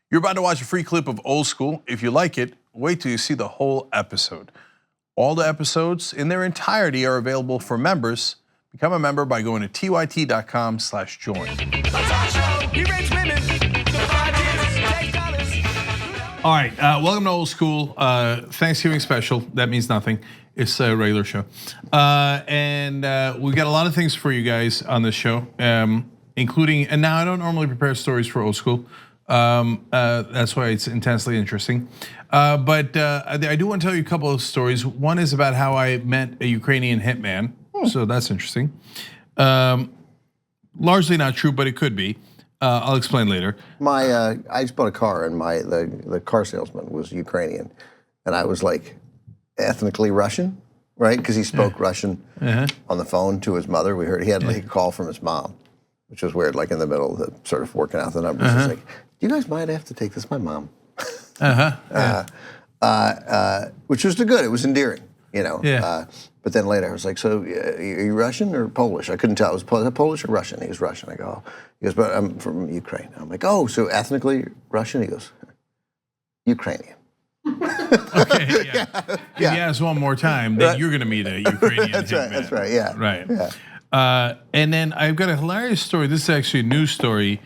You're about to watch a free clip of Old School. If you like it, wait till you see the whole episode. All the episodes in their entirety are available for members. Become a member by going to tyt.com/join. All right, welcome to Old School. Thanksgiving special. That means nothing. It's a regular show. And we've got a lot of things for you guys on this show, including, and now I don't normally prepare stories for Old School. That's why it's intensely interesting. But I do want to tell you a couple of stories. One is about how I met a Ukrainian hitman. So that's interesting. Largely not true, but it could be. I'll explain later. I just bought a car, and the car salesman was Ukrainian, and I was like ethnically Russian, right? Because he spoke Russian on the phone to his mother. We heard he had like a call from his mom, which was weird. Like in the middle of the, sort of working out the numbers, he's like, "Do you guys mind? I have to take this. My mom." Which was good. It was endearing, you know. But then later I was like, "So, are you Russian or Polish?" I couldn't tell. It was Polish or Russian. He was Russian. I go, oh. He goes, "But I'm from Ukraine." I'm like, "Oh, so ethnically Russian?" He goes, "Ukrainian." Okay, If you ask one more time, then you're going to meet a Ukrainian hitman. That's right. Yeah. Right. Yeah. And then I've got a hilarious story. This is actually a news story,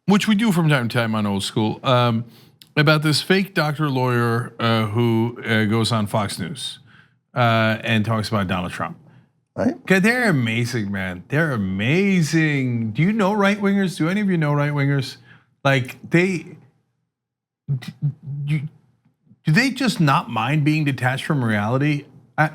which we do from time to time on Old School, about this fake doctor lawyer who goes on Fox News and talks about Donald Trump. Right? Okay, they're amazing, man. They're amazing. Do you know right wingers? Do any of you know right wingers? Like do they just not mind being detached from reality?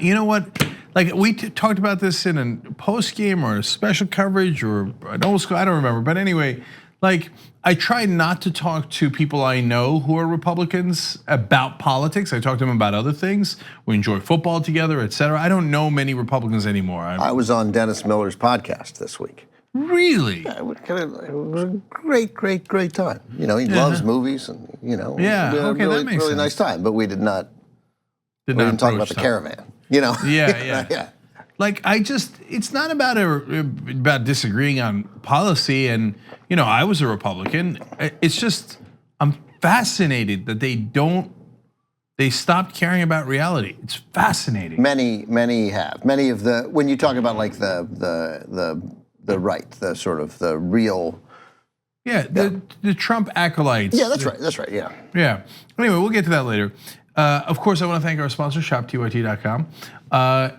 You know what? Like we talked about this in a post game or a special coverage or an Old School. I don't remember, but anyway, like I try not to talk to people I know who are Republicans about politics. I talk to them about other things. We enjoy football together, etc. I don't know many Republicans anymore. I was on Dennis Miller's podcast this week. Really? Yeah, it was a great time. You know, he loves movies, and we had a really nice time. But we didn't talk about the caravan. You know? Yeah. Like it's not about disagreeing on policy, and I was a Republican. It's just I'm fascinated that they stopped caring about reality. It's fascinating. Many have. Many of the when you talk about like the right, the sort of the real. The Trump acolytes. Yeah, that's right. Yeah. Yeah. Anyway, we'll get to that later. Of course, I want to thank our sponsor, shoptyt.com.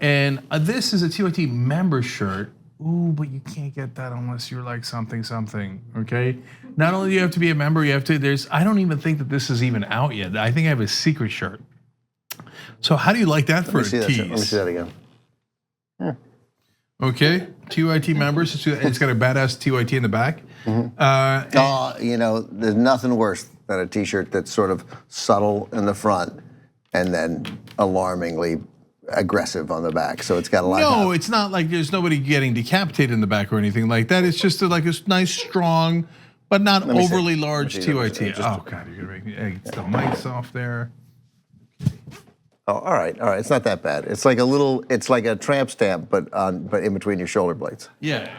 And this is a TYT member shirt. Ooh, but you can't get that unless you're like something, okay? Not only do you have to be a member, you have to, I don't even think that this is even out yet. I think I have a secret shirt. So how do you like that for a tease? Let me see that again. Yeah. Okay, TYT members, it's got a badass TYT in the back. There's nothing worse than a t-shirt that's sort of subtle in the front and then alarmingly aggressive on the back. So it's got a lot. No, it's not like there's nobody getting decapitated in the back or anything like that. It's just like a nice, strong, but not overly large TYT. Oh God, you're gonna make me. Hey, the mic's off there. Oh, all right. It's not that bad. It's like a tramp stamp, but in between your shoulder blades. Yeah.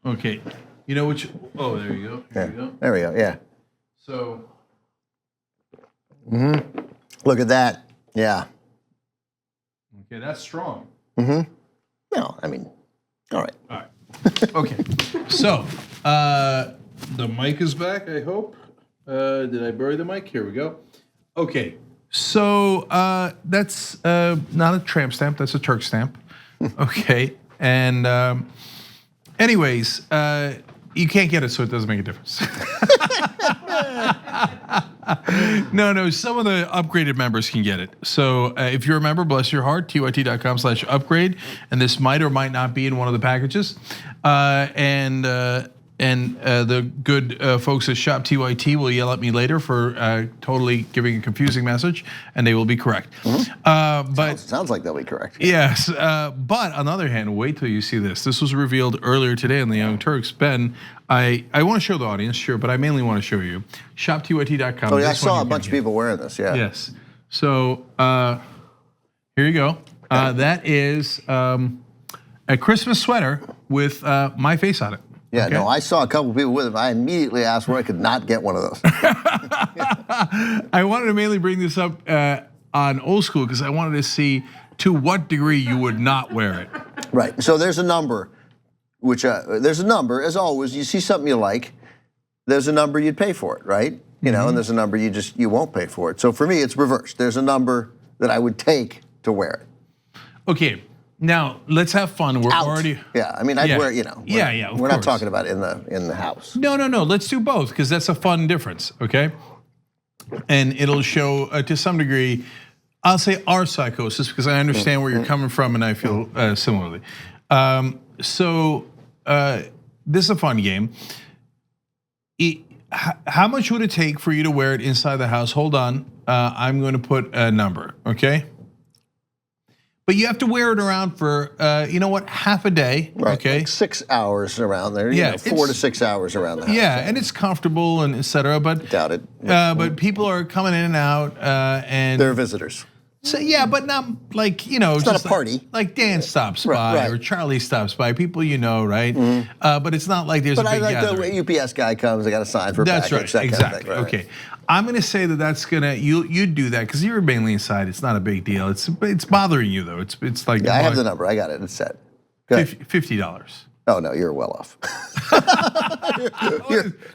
Okay. You know which? Oh, there you go. There we go. Yeah. So. Look at that. Yeah. Okay, that's strong. No, I mean, all right. All right. Okay. So the mic is back. I hope. Did I bury the mic? Here we go. Okay. So that's not a tramp stamp. That's a Turks stamp. Okay. And anyways, you can't get it, so it doesn't make a difference. No, some of the upgraded members can get it. So if you're a member, bless your heart, tyt.com/upgrade, and this might or might not be in one of the packages. And the good folks at Shop TYT will yell at me later for totally giving a confusing message, and they will be correct. But sounds like they'll be correct. Yes, but on the other hand, wait till you see this. This was revealed earlier today on the Young Turks. Ben, I want to show the audience, sure, but I mainly want to show you. ShopTYT.com. Oh yeah, I saw a bunch of people wearing this. Yeah. Yes. So here you go. That is a Christmas sweater with my face on it. Yeah, okay? no, I saw a couple people with him. I immediately asked where I could not get one of those. I wanted to mainly bring this up on Old School because I wanted to see to what degree you would not wear it. Right. So there's a number, there's a number as always. You see something you like, there's a number you'd pay for it, right? You know, and there's a number you won't pay for it. So for me, it's reversed. There's a number that I would take to wear it. Okay. Now let's have fun. We're Out. already. Yeah, I mean, I'd wear, you know. Yeah. We're not talking about in the house. No. Let's do both because that's a fun difference. Okay. And it'll show to some degree, I'll say our psychosis because I understand where you're coming from and I feel similarly. So this is a fun game. How much would it take for you to wear it inside the house? Hold on, I'm going to put a number, okay? But you have to wear it around for, you know what, half a day, Right, okay? like 6 hours around there. Yeah, You know, 4 to 6 hours around the house. Yeah, and it's comfortable and et cetera, but Doubt it. But people are coming in and out, and They're visitors. so yeah, but not like It's not a party. Like Dan stops by Right. or Charlie stops by. People you know, right? But it's not like there's But a I big like gathering. the UPS guy comes. I got a sign for a That's package. right, That exactly. Kind of thing. Right. Okay, I'm gonna say that's gonna you do that because you're mainly inside. It's not a big deal. It's bothering you though. It's like Yeah, I have the number. I got it. It's set. Go ahead. $50. Oh no, you're well off.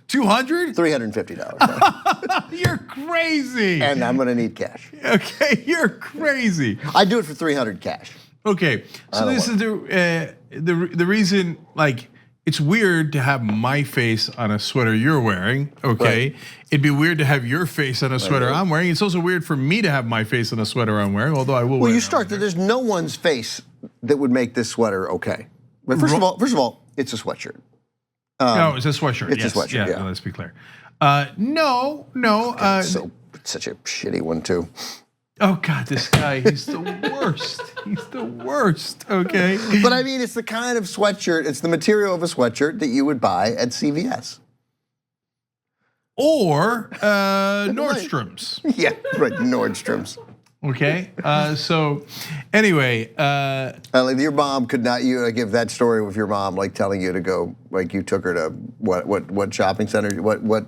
200? $350. You're crazy. And I'm gonna need cash. Okay, you're crazy. I do it for $300 cash. Okay, so this is the reason. Like, it's weird to have my face on a sweater you're wearing. Okay, Right. it'd be weird to have your face on a sweater I'm wearing. It's also weird for me to have my face on a sweater I'm wearing. Although I will. Well, you start that there's no one's face that would make this sweater okay. But first of all, it's a sweatshirt. No, it's a sweatshirt. It's a yes. sweatshirt, yeah. No, let's be clear. No. So such a shitty one too. Oh God, this guy, he's the worst. He's the worst. Okay. But I mean, it's the kind of sweatshirt. It's the material of a sweatshirt that you would buy at CVS. Or Nordstrom's. Yeah, right. Nordstrom's. Okay. So anyway, Like your mom could not. You like if that story with your mom, like telling you to go, like you took her to what shopping center, what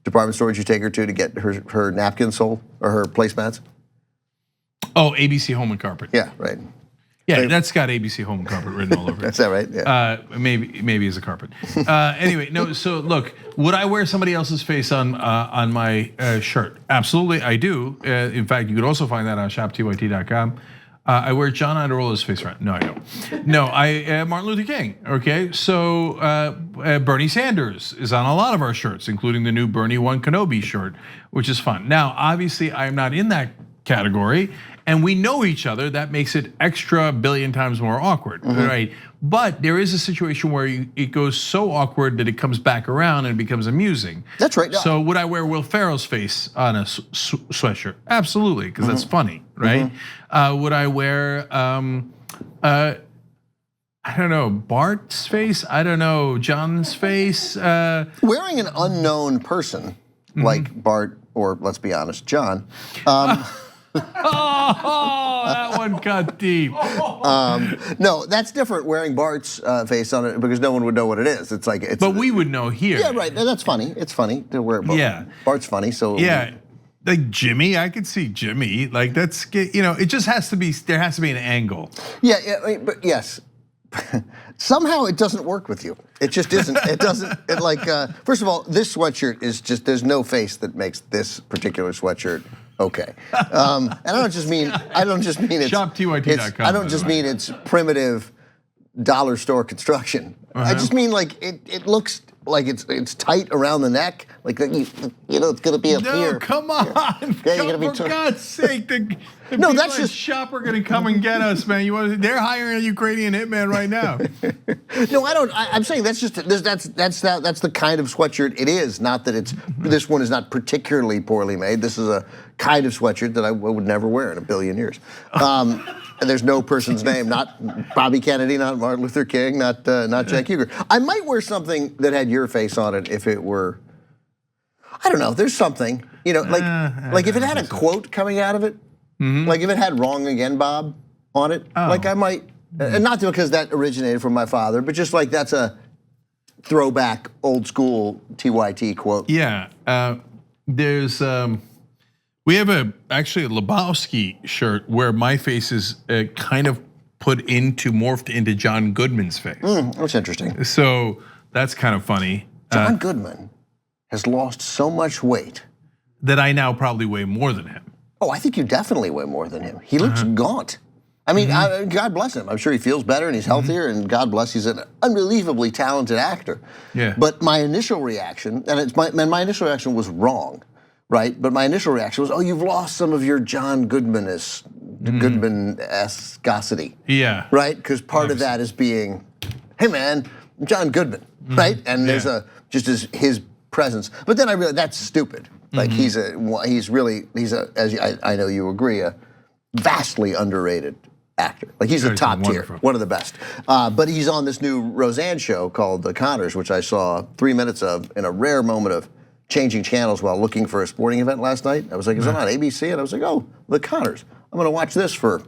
department store did you take her to get her napkins sold or her placemats? oh, ABC Home and Carpet. Yeah, right. Yeah, that's got ABC Home and Carpet written all over it. That's that right? Yeah. Maybe as a carpet. Anyway, no. So look, would I wear somebody else's face on my shirt? Absolutely, I do. In fact, you could also find that on shoptyt.com. I wear John Iadarolla's face around. No, I don't. No, I Martin Luther King. Okay, so Bernie Sanders is on a lot of our shirts, including the new Bernie One Kenobi shirt, which is fun. Now, obviously, I'm not in that category, and we know each other. That makes it extra billion times more awkward, right? But there is a situation where it goes so awkward that it comes back around and it becomes amusing. That's right. So would I wear Will Ferrell's face on a sweatshirt? Absolutely, because that's funny, right? Would I wear, I don't know, Bart's face? I don't know, John's face? Wearing an unknown person like Bart or let's be honest, John. Oh, that one cut deep. No, that's different. Wearing Bart's face on it because no one would know what it is. It's like it's. But we would know here. Yeah, right. That's funny. It's funny to wear. Yeah. Bart's funny. So yeah, like Jimmy, I could see Jimmy. Like that's it just has to be. There has to be an angle. Yeah, I mean, but yes. Somehow it doesn't work with you. It just isn't. It doesn't. First of all, this sweatshirt is just. There's no face that makes this particular sweatshirt okay. And I don't just mean it's. ShopTYT.com. I don't just mean it's primitive dollar store construction. I just mean like it looks like it's tight around the neck. Like it's gonna be up here. No, come on. Yeah, you're gonna be for God's sake, the No, people that's at just- Shop are gonna come and get us, man. They're hiring a Ukrainian hitman right now. No, I don't. I'm saying that's the kind of sweatshirt it is. Not that this one is not particularly poorly made. This is a kind of sweatshirt that I would never wear in a billion years. And there's no person's name, not Bobby Kennedy, not Martin Luther King, not Cenk Uygur. I might wear something that had your face on it if it were. I don't know. There's something, like if it had a quote coming out of it, like if it had "Wrong Again, Bob" on it, like I might, and not because that originated from my father, but just like that's a throwback, old school TYT quote. Yeah, there's we have actually a Lebowski shirt where my face is kind of morphed into John Goodman's face. That's interesting. So that's kind of funny. John Goodman has lost so much weight that I now probably weigh more than him. Oh, I think you definitely weigh more than him. He looks gaunt. I mean, God bless him. I'm sure he feels better and he's healthier, and God bless, he's an unbelievably talented actor. Yeah. But my initial reaction, and my initial reaction was wrong, right? But my initial reaction was, oh, you've lost some of your John Goodman-escosity. Yeah. Right? Because part of that is being, hey man, I'm John Goodman, right? And there's just his presence. But then I realized that's stupid. Like as I know you agree, a vastly underrated actor. Like he's a top tier, one of the best. But he's on this new Roseanne show called The Conners, which I saw 3 minutes of in a rare moment of changing channels while looking for a sporting event last night. I was like, is it on ABC? And I was like, oh, The Conners. I'm gonna watch this for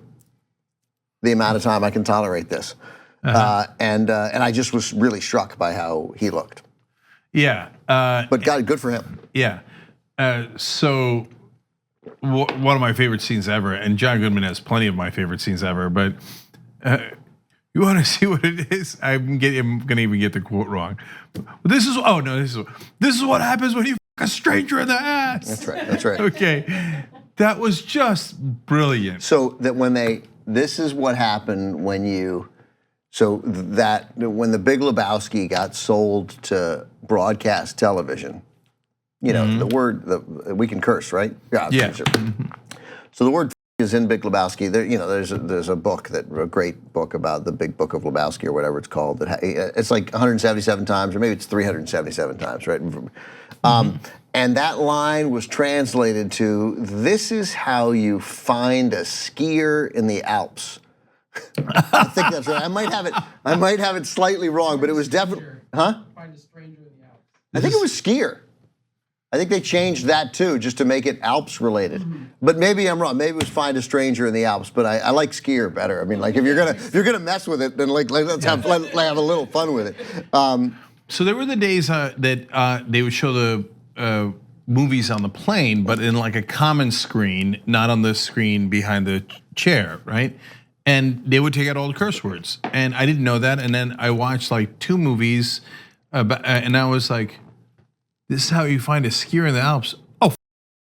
the amount of time I can tolerate this. And I just was really struck by how he looked. Yeah. But God, good for him. Yeah. So one of my favorite scenes ever, and John Goodman has plenty of my favorite scenes ever, but you want to see what it is? I'm gonna even get the quote wrong. This is what happens when you fuck a stranger in the ass. That's right. That's right. Okay, that was just brilliant. So that this is what happened when when the Big Lebowski got sold to broadcast television. You know, the word, we can curse, right? Yeah. Sure. So the word is in Big Lebowski. There's a book, a great book about the Big Book of Lebowski or whatever it's called. It's like 177 times, or maybe it's 377 times, right? And that line was translated to, this is how you find a skier in the Alps. I think that's right. I might have it slightly wrong, but it was definitely, Find a stranger in the Alps. I think it was skier. I think they changed that too, just to make it Alps related. But maybe I'm wrong. Maybe it was find a stranger in the Alps. But I like skier better. I mean, like if you're gonna mess with it, then let's have a little fun with it. So there were the days that they would show the movies on the plane, but in like a common screen, not on the screen behind the chair, right? And they would take out all the curse words, and I didn't know that. And then I watched like 2 movies, and I was like, this is how you find a skier in the Alps. Oh,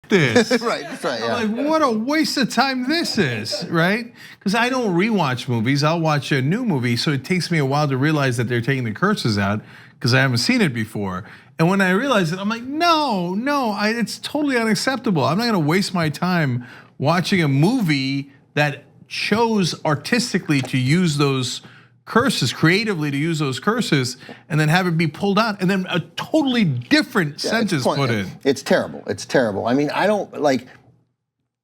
this. Right, that's right, yeah. I'm like, what a waste of time this is, right? Because I don't rewatch movies. I'll watch a new movie, so it takes me a while to realize that they're taking the curses out because I haven't seen it before. And when I realized it, I'm like, no, it's totally unacceptable. I'm not gonna waste my time watching a movie that chose artistically to use those curses, creatively to use those curses, and then have it be pulled out, and then a totally different sentence put in. It's terrible. It's terrible. I mean, I don't like.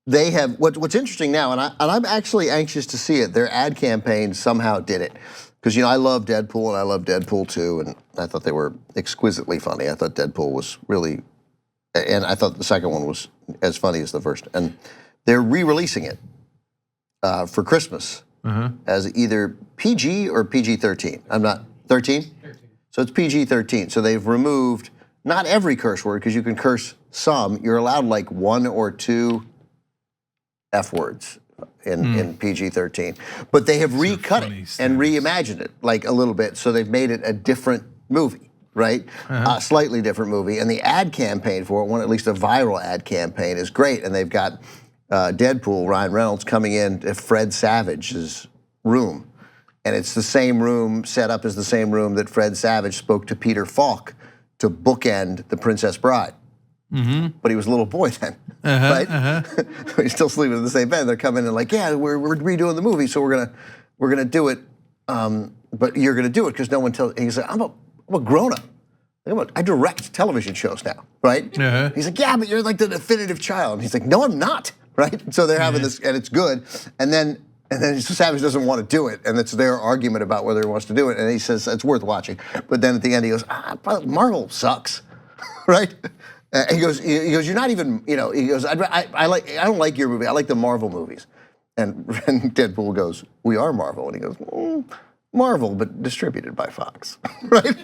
They have what's interesting now, and I'm actually anxious to see it. Their ad campaign somehow did it, because I love Deadpool and I love Deadpool 2, and I thought they were exquisitely funny. I thought Deadpool was really, and I thought the second one was as funny as the first. And they're re-releasing it for Christmas. As either PG or PG-13. I'm not, 13? 13. So it's PG-13. So they've removed, not every curse word, because you can curse some. You're allowed like 1 or 2 F words in PG-13. But they have recut it and reimagined it like a little bit. So they've made it a different movie, right? A slightly different movie. And the ad campaign for it, at least a viral ad campaign, is great. And they've got Deadpool, Ryan Reynolds, coming in to Fred Savage's room. And it's the same room, set up as the same room that Fred Savage spoke to Peter Falk to bookend The Princess Bride. But he was a little boy then, right? He's still sleeping in the same bed. They're coming in like, yeah, we're redoing the movie, so we're gonna do it. But you're gonna do it because no one tells. He's like, I'm a grown up. I direct television shows now, right? He's like, yeah, but you're like the definitive child. And he's like, no, I'm not. Right? So they're having this, and it's good. And then Savage doesn't want to do it, and it's their argument about whether he wants to do it. And he says it's worth watching. But then at the end he goes, Marvel sucks, right? And he goes, you're not even, he goes, I don't like your movie. I like the Marvel movies. And Deadpool goes, we are Marvel, and he goes, Marvel, but distributed by Fox, right?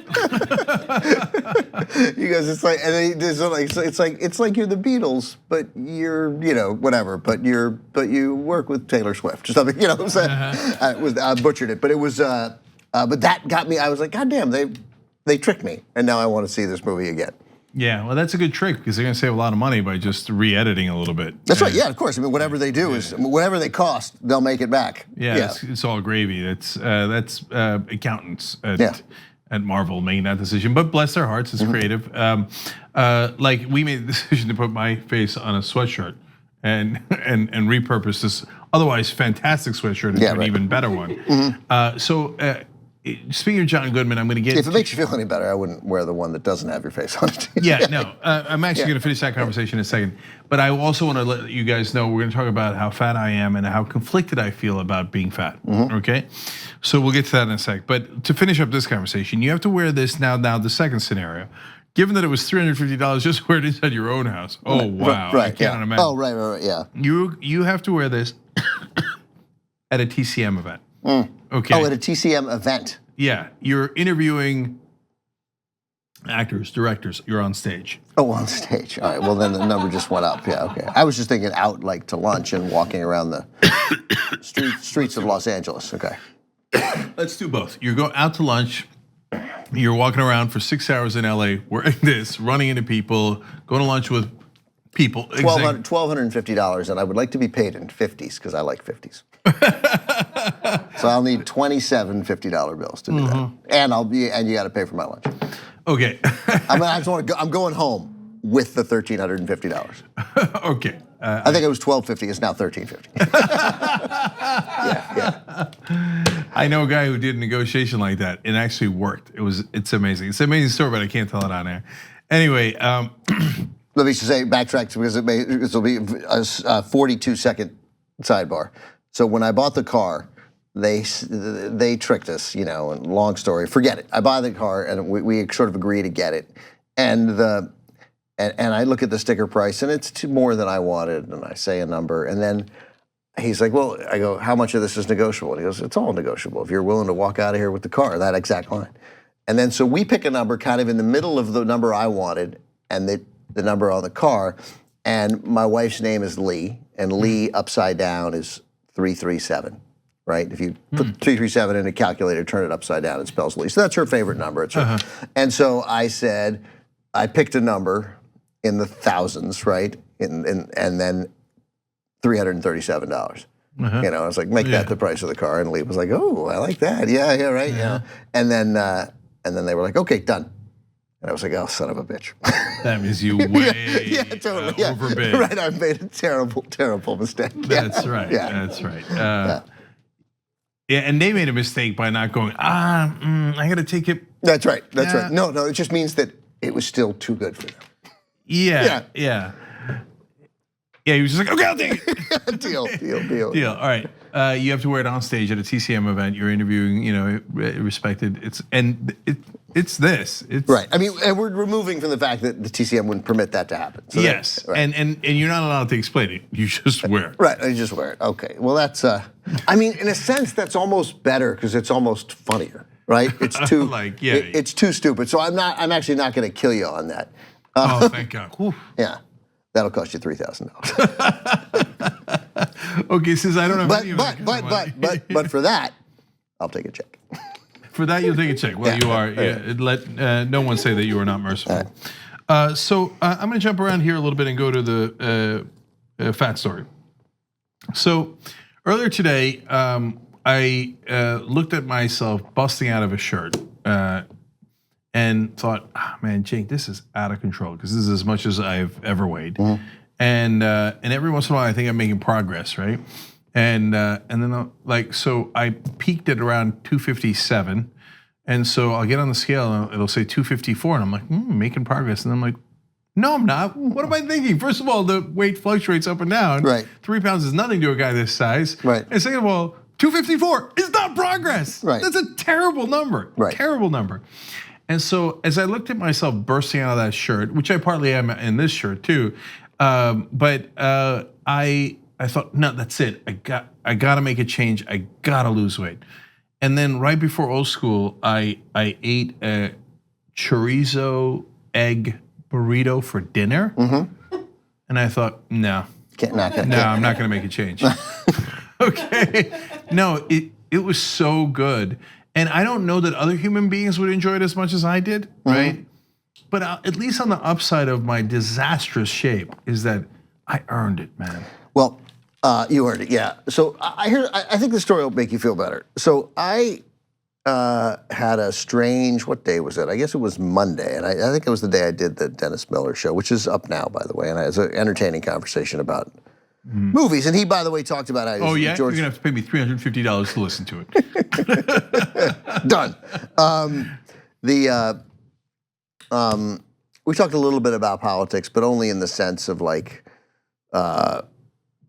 He goes, it's like, and then it's like you're the Beatles, but you're, whatever, but you work with Taylor Swift or something, what I'm saying? I butchered it, but it was, but that got me. I was like, God damn, they tricked me, and now I want to see this movie again. Yeah, well, that's a good trick because they're going to save a lot of money by just re-editing a little bit. That's right. Yeah, of course. I mean, whatever they do is whatever they cost, they'll make it back. Yeah. It's all gravy. That's accountants at Marvel making that decision. But bless their hearts, it's creative. Like we made the decision to put my face on a sweatshirt and repurpose this otherwise fantastic sweatshirt into an even better one. Speaking of John Goodman, I'm going to get. If it makes you feel any better, I wouldn't wear the one that doesn't have your face on it. Yeah, no. I'm actually going to finish that conversation in a second. But I also want to let you guys know we're going to talk about how fat I am and how conflicted I feel about being fat. Okay? So we'll get to that in a sec. But to finish up this conversation, you have to wear this now, the second scenario. Given that it was $350, just wear it inside your own house. Oh, wow. Right, I can't imagine. Oh, right, yeah. You have to wear this at a TCM event. Okay. Oh, at a TCM event. Yeah, you're interviewing actors, directors. You're on stage. Oh, on stage. All right. Well, then the number just went up. Yeah. Okay. I was just thinking out like to lunch and walking around the streets of Los Angeles. Okay. Let's do both. You go out to lunch. You're walking around for 6 hours in LA wearing this, running into people, going to lunch with people. $1,250, and I would like to be paid in 50s because I like 50s. So I'll need 27 $50 bills to do that, and you got to pay for my lunch. Okay. I just want to go. I'm going home with the $1,350. Okay. I think it was $1,250. It's now $1,350. Yeah. I know a guy who did a negotiation like that. It actually worked. It's amazing. It's an amazing story, but I can't tell it on air. Anyway. Let me just say, backtrack because this will be a 42-second sidebar. So when I bought the car, they tricked us, and long story, forget it. I buy the car and we sort of agree to get it. And I look at the sticker price and it's more than I wanted, and I say a number, and then he's like, well, I go, how much of this is negotiable? And he goes, it's all negotiable if you're willing to walk out of here with the car, that exact line. And then so we pick a number kind of in the middle of the number I wanted and the number on the car, and my wife's name is Lee, and Lee upside down is 337, right? If you put 337 in a calculator, turn it upside down, it spells Lee. So that's her favorite number. It's her. And so I said, I picked a number in the thousands, right? And then $337. I was like, make that the price of the car. And Lee was like, oh, I like that. Yeah, right. Yeah. And then they were like, okay, done. And I was like, oh, son of a bitch. That means you totally overbid. Right, I made a terrible, terrible mistake. That's right. Yeah. That's right. Yeah, and they made a mistake by not going, I got to take it. That's right. That's right. No, it just means that it was still too good for them. Yeah. Yeah, he was just like, okay, I'll take it. Deal. All right. You have to wear it on stage at a TCM event. You're interviewing, respected. It's this. Right. I mean, and we're removing from the fact that the TCM wouldn't permit that to happen. So yes. Right. And you're not allowed to explain it. You just wear it. Right. You just wear it. Okay. Well, that's. I mean, in a sense, that's almost better because it's almost funnier, right? It's too it's too stupid. So I'm actually not going to kill you on that. Oh, thank God. Whew. Yeah. That'll cost you $3,000. Okay, since I don't have but for that, I'll take a check. For that, you'll take a check. Well, you are. Yeah, let no one say that you are not merciful. So I'm going to jump around here a little bit and go to the fat story. So earlier today, I looked at myself busting out of a shirt. And thought, man, Cenk, this is out of control because this is as much as I've ever weighed. And every once in a while, I think I'm making progress, right? And then so I peaked at around 257, and so I'll get on the scale and it'll say 254, and I'm like, making progress, and I'm like, no, I'm not. What am I thinking? First of all, the weight fluctuates up and down. Right. 3 pounds is nothing to a guy this size. Right. And second of all, 254 is not progress. Right. That's a terrible number. Right. Terrible number. And so as I looked at myself bursting out of that shirt, which I partly am in this shirt too, but I thought, no, that's it. I got to make a change. I got to lose weight. And then right before old school, I ate a chorizo egg burrito for dinner. And I thought, no, I'm not gonna make a change. Okay, no, it was so good, and I don't know that other human beings would enjoy it as much as I did, right? But at least on the upside of my disastrous shape is that I earned it, man. Well, you earned it, yeah. So I think the story will make you feel better. So I had a strange, what day was it? I guess it was Monday, and I think it was the day I did the Dennis Miller show, which is up now, by the way, and it was an entertaining conversation about movies. And he, by the way, talked about how You're gonna have to pay me $350 to listen to it. Done. We talked a little bit about politics, but only in the sense of like,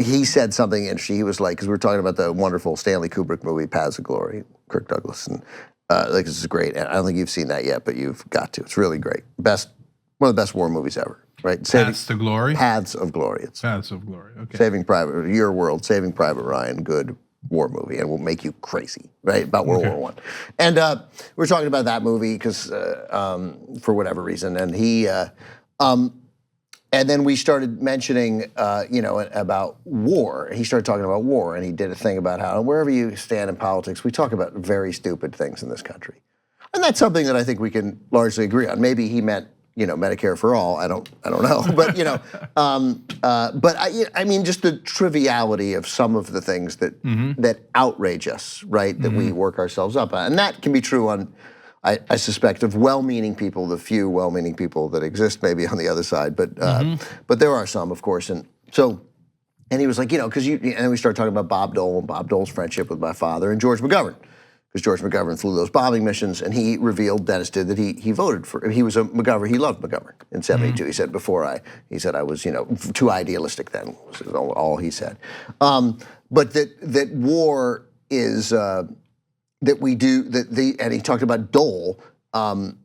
he said something interesting. He was like, because we were talking about the wonderful Stanley Kubrick movie, Paths of Glory, Kirk Douglas, and like this is great. And I don't think you've seen that yet, but you've got to. It's really great. One of the best war movies ever, right? Paths of Glory? Paths of Glory. It's Paths of Glory, okay. Saving Private, Your World, Saving Private Ryan, good war movie, and will make you crazy, right? About World War I. And we're talking about that movie because for whatever reason, and he, and then we started mentioning, about war. He started talking about war, and he did a thing about how wherever you stand in politics, we talk about very stupid things in this country, and that's something that I think we can largely agree on. Maybe he meant, Medicare for all. I don't know, but but I mean, just the triviality of some of the things that that outrage us, right? That we work ourselves up on, and that can be true on. I suspect of well-meaning people, the few well-meaning people that exist maybe on the other side, but there are some, of course, and he was like, and then we started talking about Bob Dole and Bob Dole's friendship with my father and George McGovern, because George McGovern flew those bombing missions, and he revealed, Dennis did, that he voted for, he was a McGovern, he loved McGovern in '72. He said he said I was, too idealistic then, was all he said. But that war is, that we do, and he talked about Dole, and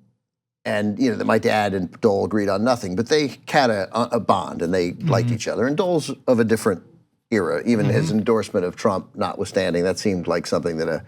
that my dad and Dole agreed on nothing, but they had a bond and they liked each other. And Dole's of a different era, even his endorsement of Trump notwithstanding, that seemed like something that a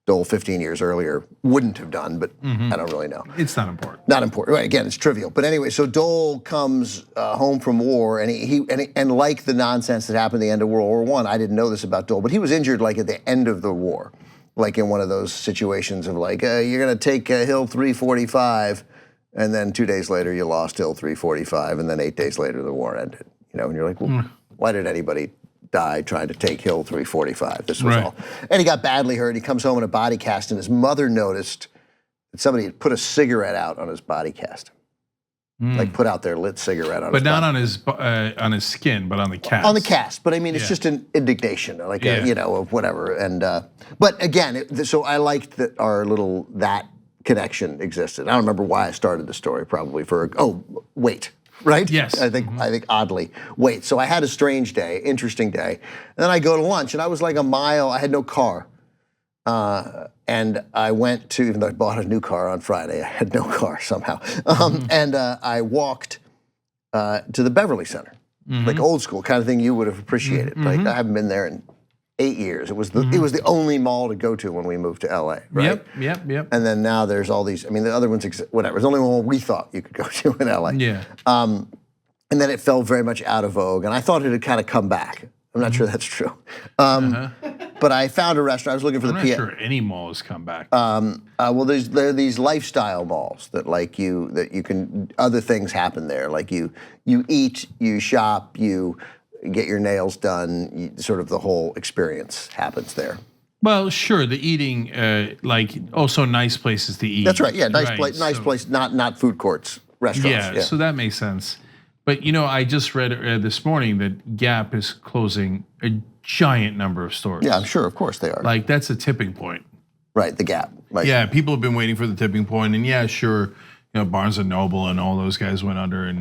Dole 15 years earlier wouldn't have done, but I don't really know. It's not important. Not important, right? Again, it's trivial. But anyway, so Dole comes home from war, and like the nonsense that happened at the end of World War I, I didn't know this about Dole, but he was injured like at the end of the war. Like in one of those situations of like, you're gonna take Hill 345, and then 2 days later you lost Hill 345, and then 8 days later the war ended. And you're like, well, why did anybody die trying to take Hill 345? This was all. And he got badly hurt. He comes home in a body cast, and his mother noticed that somebody had put a cigarette out on his body cast. Like put out their lit cigarette on his body. But not on his skin, but on the cast. On the cast, but I mean, it's just an indignation, like of whatever. And but again, so I liked that that connection existed. I don't remember why I started the story. Probably for wait, right? Yes. I think oddly wait. So I had a strange day, interesting day, and then I go to lunch, and I was like a mile. I had no car. And I went to, even though I bought a new car on Friday, I had no car somehow. And I walked to the Beverly Center, like old school kind of thing you would have appreciated. Like I haven't been there in 8 years. It was the only mall to go to when we moved to LA, right? Yep. And then now there's all these, I mean, the other ones, whatever. It's the only one we thought you could go to in LA. Yeah. And then it fell very much out of vogue, and I thought it had kind of come back. I'm not sure that's true. But I found a restaurant. I was looking for I'm not sure any mall has come back. Well, there are these lifestyle malls that you can, other things happen there. Like you eat, you shop, you get your nails done. Sort of the whole experience happens there. Well, sure, the eating, like also nice places to eat. That's right. Yeah, nice place, not food courts, restaurants. Yeah, so that makes sense. But I just read this morning that Gap is closing a giant number of stores. Yeah, I'm sure. Of course they are. Like that's a tipping point. Right, the Gap. Like, yeah, people have been waiting for the tipping point, and yeah, sure, Barnes and Noble and all those guys went under,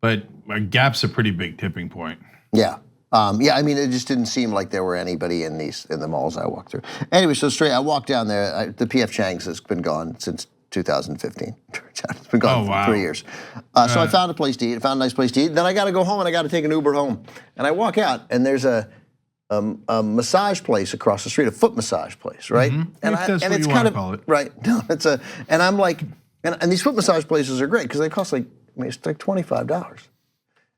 but Gap's a pretty big tipping point. Yeah. I mean, it just didn't seem like there were anybody in the malls I walked through. Anyway, so I walked down there. The P.F. Chang's has been gone since 2015. It's been gone for 3 years. So I found a place to eat. I found a nice place to eat. Then I got to go home, and I got to take an Uber home. And I walk out, and there's a a massage place across the street, a foot massage place, right? If that's what it's you kind wanna of call it. right. No, and I'm like, and these foot massage places are great because they cost like, I mean, it's like $25.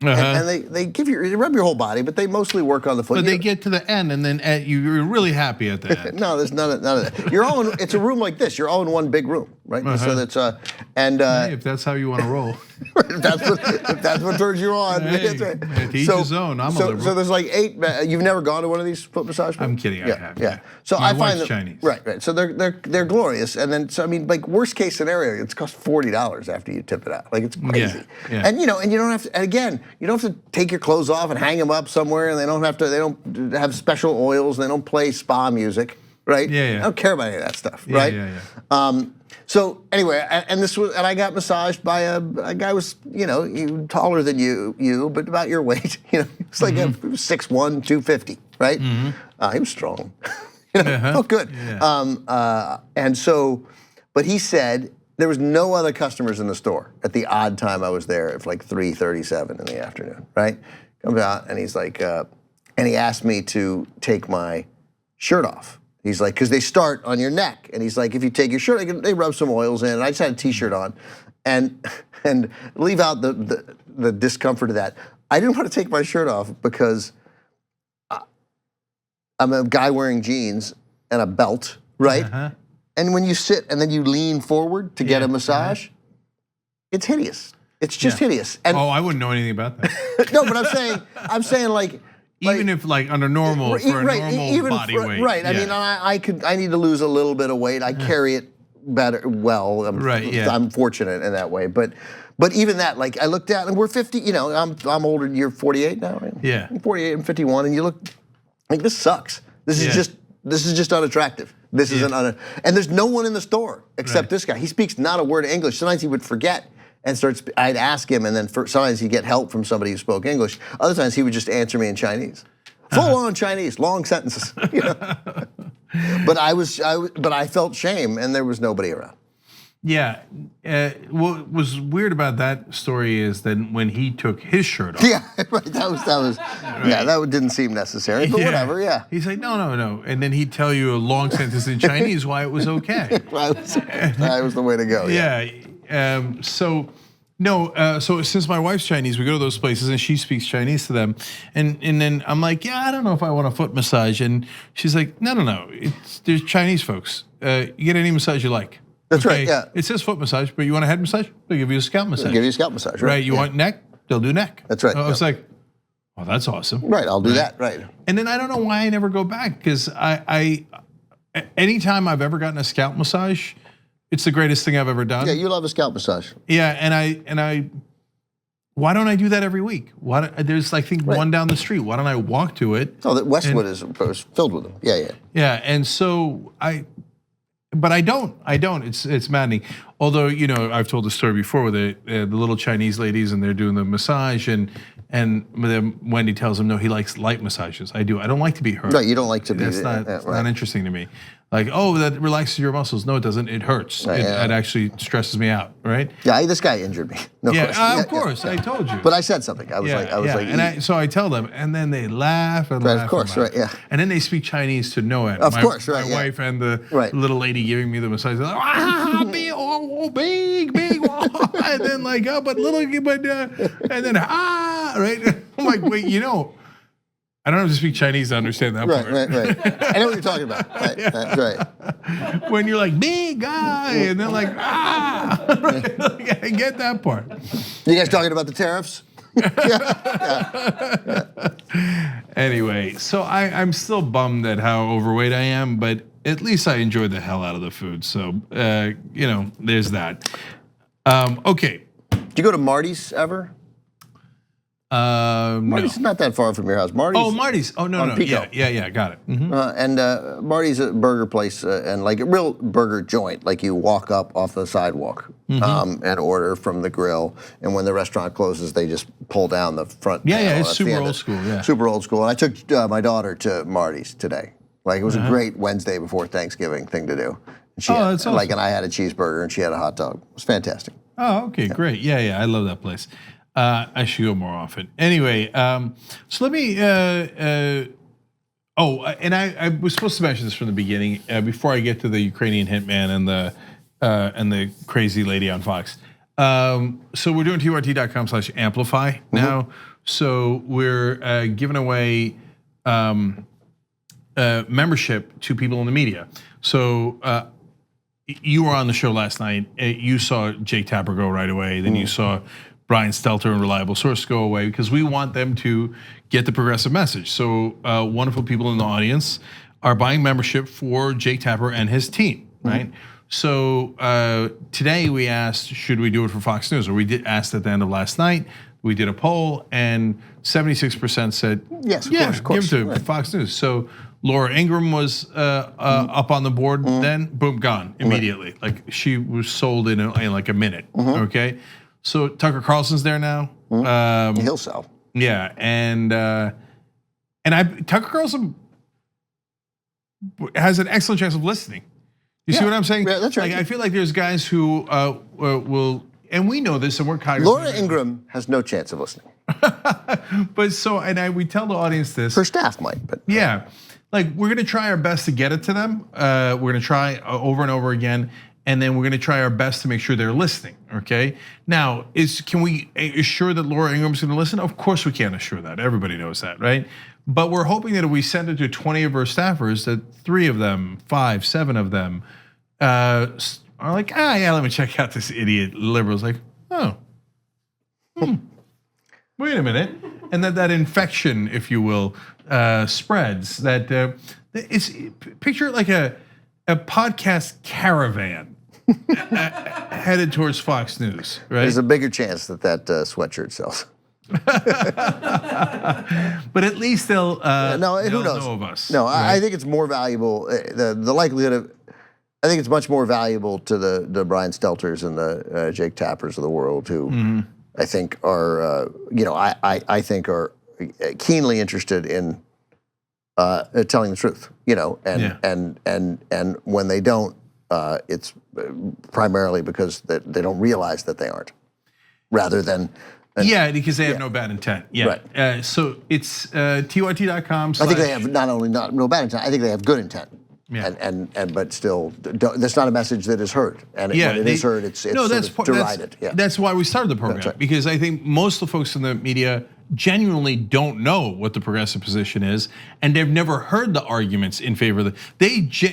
And they give you, they rub your whole body, but they mostly work on the foot. But they get to the end, and then you're really happy at the end. No, there's none of that. You're all in, it's a room like this. You're all in one big room, right? So that's Hey, if that's how you want to roll. if that's what turns you on. Hey, That's right. to each his own. I'm a liberal. So there's like 8. You've never gone to one of these foot massage? I'm kidding. I have. Yeah. So My I find wife's them Chinese. Right. So they're glorious. And then I mean, like worst case scenario, it's cost $40 after you tip it out. Like it's crazy. Yeah. And you don't have to. And again, you don't have to take your clothes off and hang them up somewhere. And they don't have special oils. And they don't play spa music. Right. Yeah. I don't care about any of that stuff. Right. Yeah. So anyway, and I got massaged by a guy who was, taller than you, but about your weight. He was like 6'1", 250, right? He was strong. Felt good. Yeah. And so, but he said there was no other customers in the store at the odd time I was there at like 3:37 in the afternoon, right? Comes out and he's like, and he asked me to take my shirt off. He's like, because they start on your neck, and he's like, if you take your shirt, they rub some oils in. And I just had a T-shirt on, and leave out the discomfort of that. I didn't want to take my shirt off because I'm a guy wearing jeans and a belt, right? And when you sit and then you lean forward to get a massage, it's hideous. It's just hideous. And I wouldn't know anything about that. no, but I'm saying like. Even if like under normal for a normal body weight. Right. I mean, I need to lose a little bit of weight. I carry it better. Well, I'm fortunate in that way. But even that, like I looked at, and we're 50. I'm older. You're 48 now, right? Yeah. I'm 48 and 51, and you look like this sucks. This is just unattractive. This isn't and there's no one in the store except this guy. He speaks not a word of English. Sometimes he would forget. And I'd ask him, and then sometimes he'd get help from somebody who spoke English. Other times he would just answer me in Chinese, full-on Chinese, long sentences. But I felt shame, and there was nobody around. Yeah. What was weird about that story is that when he took his shirt off. Yeah, right. That was. Right. Yeah, that didn't seem necessary, but whatever. Yeah. He's like, no, and then he'd tell you a long sentence in Chinese why it was okay. That was the way to go. Yeah. So since my wife's Chinese, we go to those places and she speaks Chinese to them, and then I'm like, I don't know if I want a foot massage, and she's like, no, there's Chinese folks. You get any massage you like. That's right. Yeah. It says foot massage, but you want a head massage? They'll give you a scalp massage. They'll give you a scalp massage. Right. You want neck? They'll do neck. That's right. I was like, oh, that's awesome. Right. I'll do that. Right. And then I don't know why I never go back because I anytime I've ever gotten a scalp massage, it's the greatest thing I've ever done. Yeah, you love a scalp massage. Yeah, and I why don't I do that every week? There's I think one down the street. Why don't I walk to it? Oh, that Westwood is filled with them. Yeah. Yeah, and so but I don't. It's maddening. Although I've told the story before with the little Chinese ladies and they're doing the massage and then Wendy tells him no, he likes light massages. I do. I don't like to be hurt. Right, you don't like to be. That's not interesting to me. Like, oh, that relaxes your muscles. No, it doesn't. It hurts. It actually stresses me out. Right? Yeah, this guy injured me. No question. Of course. I told you. But I said something. I was like, so I tell them, and then they laugh and laugh. Of course, right? Yeah. And then they speak Chinese to no end. Of course, right? My wife and the little lady giving me the massage. They're like, big, and then like, but little, and then right? I'm like, wait, I don't have to speak Chinese to understand that part. Right. I know what you're talking about. Right, that's right. When you're like, big guy, and they're like, right? Like, I get that part. You guys talking about the tariffs? Anyway, so I'm still bummed at how overweight I am, but at least I enjoyed the hell out of the food. So, there's that. Okay. Did you go to Marty's ever? Marty's is not that far from your house. Marty's. Oh, no. Pico. Yeah, got it. Mm-hmm. And Marty's a burger place and like a real burger joint. Like you walk up off the sidewalk and order from the grill. And when the restaurant closes, they just pull down the front. Yeah, it's super old school. Yeah, super old school. And I took my daughter to Marty's today. Like it was a great Wednesday before Thanksgiving thing to do. And that's awesome. And I had a cheeseburger and she had a hot dog. It was fantastic. Oh, okay, great. Yeah, I love that place. I should go more often. Anyway, so let me. Oh, and I was supposed to mention this from the beginning before I get to the Ukrainian hitman and the crazy lady on Fox. So we're doing tyt.com/amplify now. So we're giving away membership to people in the media. So you were on the show last night. You saw Jake Tapper go right away. Then you saw Brian Stelter and Reliable Source go away because we want them to get the progressive message. So wonderful people in the audience are buying membership for Jake Tapper and his team, right? So today we asked, should we do it for Fox News? Or we did asked at the end of last night. We did a poll, and 76% said, yes, of course, give it to Fox News. So Laura Ingraham was up on the board. Then boom, gone immediately. Like she was sold in like a minute. Okay, so Tucker Carlson's there now. He'll sell. Yeah, and Tucker Carlson has an excellent chance of listening. You see what I'm saying? Yeah, that's right. Like, I feel like there's guys who will, and we know this, and we're cognizant. Laura Ingraham has no chance of listening. But so, and we tell the audience this. Her staff might, but yeah, like we're gonna try our best to get it to them. We're gonna try over and over again, and then we're gonna try our best to make sure they're listening. Okay. Now, can we assure that Laura Ingram's gonna listen? Of course, we can't assure that. Everybody knows that, right? But we're hoping that if we send it to 20 of our staffers, that 3 of them, 5, 7 of them are like, yeah, let me check out this idiot liberal's like, oh, wait a minute. And that infection, if you will, spreads. That it's picture it like a podcast caravan headed towards Fox News, right? There's a bigger chance that sweatshirt sells. But at least they'll who knows? know of us. No, right? I think it's more valuable. The likelihood of, I think it's much more valuable to the Brian Stelters and the Jake Tappers of the world, who I think are, I think are keenly interested in telling the truth, and when they don't, it's primarily because they don't realize that they aren't, rather than. Because they have no bad intent. Yeah. Right. So it's tyt.com. I think they have not only no bad intent. I think they have good intent. Yeah. And but still, that's not a message that is heard. And when it is heard, it's derided. That's why we started the program, right. Because I think most of the folks in the media genuinely don't know what the progressive position is, and they've never heard the arguments in favor of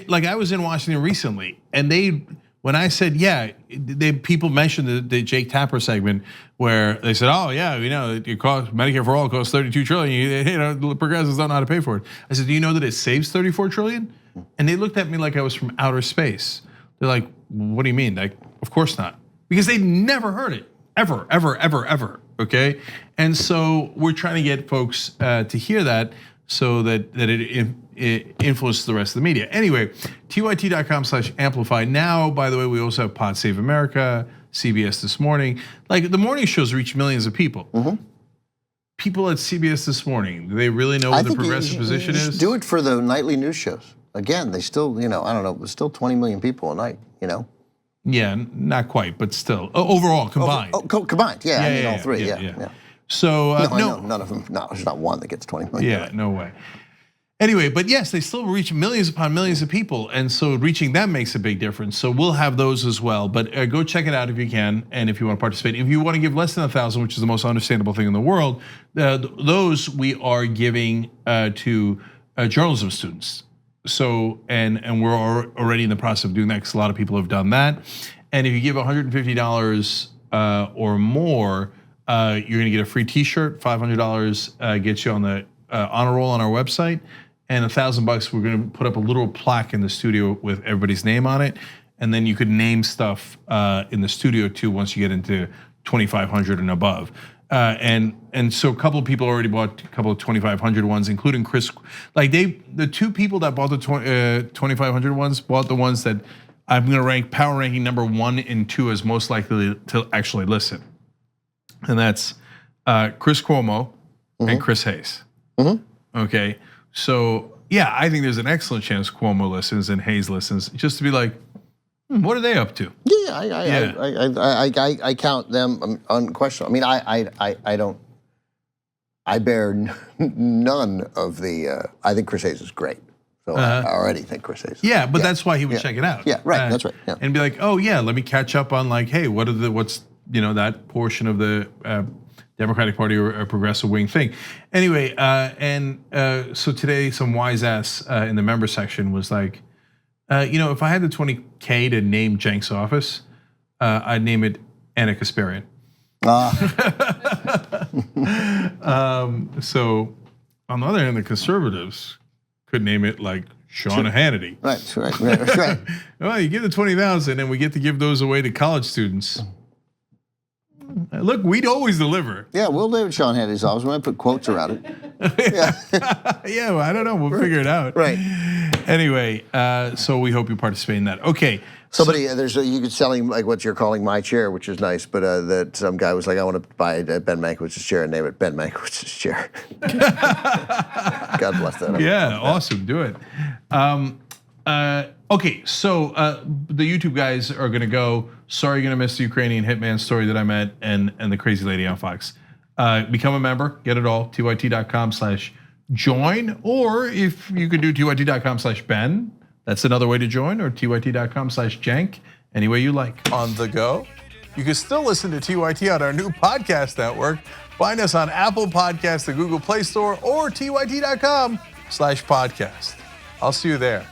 like I was in Washington recently, and when I said, people mentioned the Jake Tapper segment where they said, oh yeah, it costs, Medicare for all costs $32 trillion. The progressives don't know how to pay for it. I said, do you know that it saves $34 trillion? And they looked at me like I was from outer space. They're like, what do you mean? Like, of course not, because they never heard it ever. Okay, and so we're trying to get folks to hear that, so that it influences the rest of the media. Anyway, tyt.com/amplify. Now, by the way, we also have Pod Save America, CBS This Morning. Like the morning shows reach millions of people. People at CBS This Morning, do they really know what the progressive position is? Do it for the nightly news shows. Again, they still, I don't know, still 20 million people a night, Yeah, not quite, but still, overall combined. Combined, all three, yeah. So no, none of them. No, there's not one that gets 20 million. Yeah, no way. Anyway, but yes, they still reach millions upon millions of people, and so reaching them makes a big difference. So we'll have those as well. But go check it out if you can, and if you want to participate. If you want to give less than 1,000, which is the most understandable thing in the world, those we are giving to journalism students. So and we're already in the process of doing that because a lot of people have done that. And if you give $150 or more, you're going to get a free T-shirt. $500 gets you on the honor roll on our website, and $1,000 we're going to put up a little plaque in the studio with everybody's name on it, and then you could name stuff in the studio too once you get into 2,500 and above. And so a couple of people already bought a couple of 2,500 ones, including Chris. Like the 2 people that bought the 2,500 ones bought the ones that I'm going to rank power ranking number 1 and 2 as most likely to actually listen, and that's Chris Cuomo and Chris Hayes. Okay, so yeah, I think there's an excellent chance Cuomo listens and Hayes listens, just to be like, what are they up to? I count them unquestionable. I mean, I don't. I bear none of the. I think Chris Hayes is great. So I already think Chris Hayes. Yeah, but that's why he would check it out. Yeah, right. That's right. Yeah. And be like, oh yeah, let me catch up on like, hey, what's that portion of the Democratic Party or a progressive wing thing. Anyway, so today some wise ass in the member section was like, if I had the $20K to name Cenk's office, I'd name it Anna Kasparian. So on the other hand, the conservatives could name it like Sean Hannity. Right. Well, you give the 20,000, and we get to give those away to college students. Look, we'd always deliver. Yeah, we'll live at Sean Hannity's office. We're gonna put quotes around it. Yeah, well, I don't know. We'll figure it out. Right. Anyway, so we hope you participate in that. Okay. Somebody, you could sell him like what you're calling my chair, which is nice, but that some guy was like, I want to buy Ben Mankiewicz's chair and name it Ben Mankiewicz's chair. God bless that. Yeah, awesome. Do it. Okay, so the YouTube guys are gonna go. Sorry, you're gonna miss the Ukrainian hitman story that I met and the crazy lady on Fox. Become a member, get it all. tyt.com/join, or if you could do tyt.com/Ben. That's another way to join, or tyt.com/Cenk, any way you like. On the go, you can still listen to TYT on our new podcast network. Find us on Apple Podcasts, the Google Play Store, or tyt.com/podcast. I'll see you there.